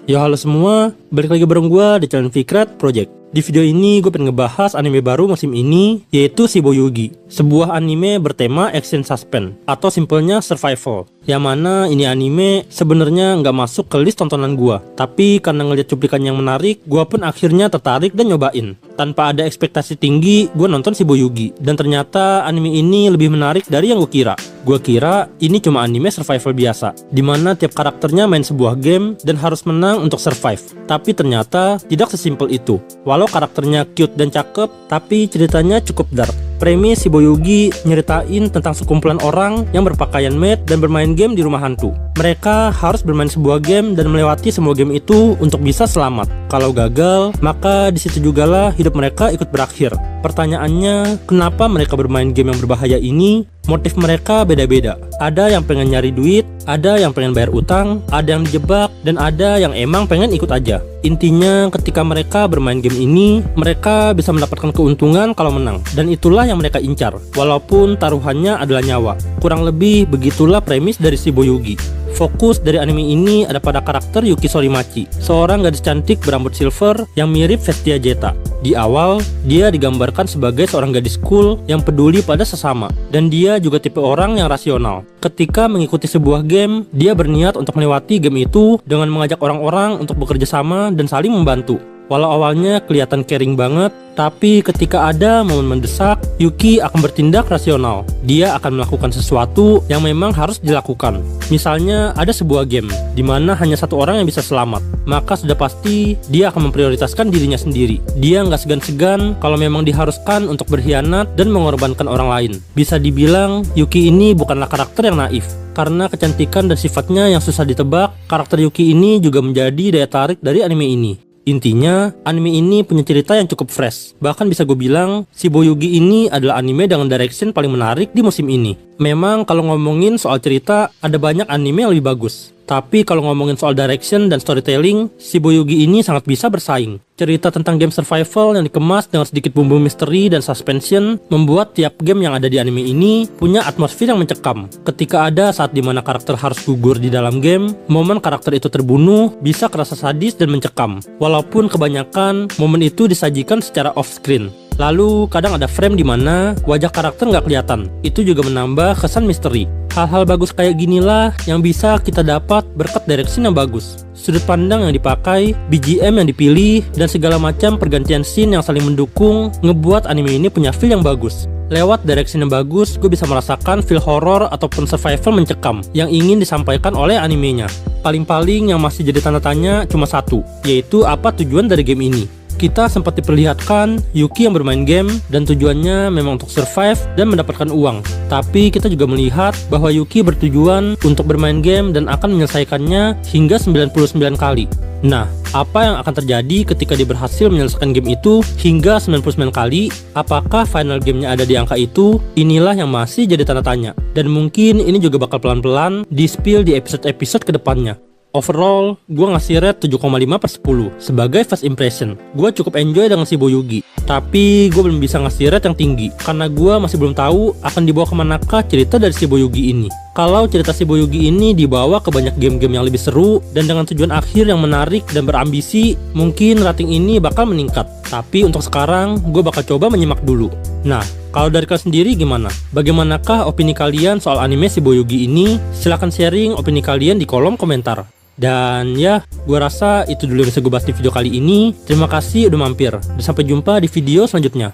Yo halo semua, balik lagi bareng gue di channel Fikrat Project. Di video ini gue pengen ngebahas anime baru musim ini, yaitu Shiboyugi, sebuah anime bertema action suspense atau simpelnya survival. Yang mana ini anime sebenarnya nggak masuk ke list tontonan gue, tapi karena ngeliat cuplikan yang menarik, gue pun akhirnya tertarik dan nyobain. Tanpa ada ekspektasi tinggi, gue nonton Shiboyugi, dan ternyata anime ini lebih menarik dari yang gue kira. Gue kira ini cuma anime survival biasa, dimana tiap karakternya main sebuah game dan harus menang untuk survive. Tapi ternyata tidak sesimpel itu. Walau karakternya cute dan cakep, tapi ceritanya cukup dark. Premis Shiboyugi nyeritain tentang sekumpulan orang yang berpakaian maid dan bermain game di rumah hantu. Mereka harus bermain sebuah game dan melewati semua game itu untuk bisa selamat. Kalau gagal, maka di situ jugalah hidup mereka ikut berakhir. Pertanyaannya, kenapa mereka bermain game yang berbahaya ini? Motif mereka beda-beda. Ada yang pengen nyari duit, ada yang pengen bayar utang, ada yang dijebak, dan ada yang emang pengen ikut aja. Intinya ketika mereka bermain game ini, mereka bisa mendapatkan keuntungan kalau menang. Dan itulah yang mereka incar, walaupun taruhannya adalah nyawa. Kurang lebih begitulah premis dari Shiboyugi. Fokus dari anime ini ada pada karakter Yuki Sorimachi, seorang gadis cantik berambut silver yang mirip Vestia Zeta. Di awal, dia digambarkan sebagai seorang gadis cool yang peduli pada sesama, dan dia juga tipe orang yang rasional. Ketika mengikuti sebuah game, dia berniat untuk melewati game itu dengan mengajak orang-orang untuk bekerja sama dan saling membantu. Walau awalnya kelihatan caring banget, tapi ketika ada momen mendesak, Yuki akan bertindak rasional. Dia akan melakukan sesuatu yang memang harus dilakukan. Misalnya ada sebuah game di mana hanya satu orang yang bisa selamat, maka sudah pasti dia akan memprioritaskan dirinya sendiri. Dia nggak segan-segan kalau memang diharuskan untuk berkhianat dan mengorbankan orang lain. Bisa dibilang Yuki ini bukanlah karakter yang naif. Karena kecantikan dan sifatnya yang susah ditebak, karakter Yuki ini juga menjadi daya tarik dari anime ini. Intinya, anime ini punya cerita yang cukup fresh. Bahkan bisa gue bilang, Shiboyugi ini adalah anime dengan direction paling menarik di musim ini. Memang kalau ngomongin soal cerita, ada banyak anime yang lebih bagus. Tapi kalau ngomongin soal direction dan storytelling, Shiboyugi ini sangat bisa bersaing. Cerita tentang game survival yang dikemas dengan sedikit bumbu misteri dan suspension membuat tiap game yang ada di anime ini punya atmosfer yang mencekam. Ketika ada saat dimana karakter harus gugur di dalam game, momen karakter itu terbunuh bisa kerasa sadis dan mencekam. Walaupun kebanyakan momen itu disajikan secara off-screen. Lalu kadang ada frame di mana wajah karakter nggak kelihatan. Itu juga menambah kesan misteri. Hal-hal bagus kayak ginilah yang bisa kita dapat berkat direction yang bagus. Sudut pandang yang dipakai, BGM yang dipilih, dan segala macam pergantian scene yang saling mendukung ngebuat anime ini punya feel yang bagus. Lewat direction yang bagus, gue bisa merasakan feel horror ataupun survival mencekam yang ingin disampaikan oleh animenya. Paling-paling yang masih jadi tanda tanya cuma satu, yaitu apa tujuan dari game ini. Kita sempat diperlihatkan Yuki yang bermain game dan tujuannya memang untuk survive dan mendapatkan uang. Tapi kita juga melihat bahwa Yuki bertujuan untuk bermain game dan akan menyelesaikannya hingga 99 kali. Nah, apa yang akan terjadi ketika dia berhasil menyelesaikan game itu hingga 99 kali? Apakah final gamenya ada di angka itu? Inilah yang masih jadi tanda tanya. Dan mungkin ini juga bakal pelan-pelan di-spill di episode-episode kedepannya. Overall, gue ngasih rate 7,5/10 sebagai first impression. Gue cukup enjoy dengan Shiboyugi, tapi gue belum bisa ngasih rate yang tinggi karena gue masih belum tahu akan dibawa kemanakah cerita dari Shiboyugi ini. Kalau cerita Shiboyugi ini dibawa ke banyak game-game yang lebih seru dan dengan tujuan akhir yang menarik dan berambisi, mungkin rating ini bakal meningkat. Tapi untuk sekarang, gue bakal coba menyimak dulu. Nah, kalau dari kalian sendiri gimana? Bagaimanakah opini kalian soal anime Shiboyugi ini? Silahkan sharing opini kalian di kolom komentar. Dan ya, gue rasa itu dulu yang bisa gue bahas di video kali ini. Terima kasih udah mampir. Dan sampai jumpa di video selanjutnya.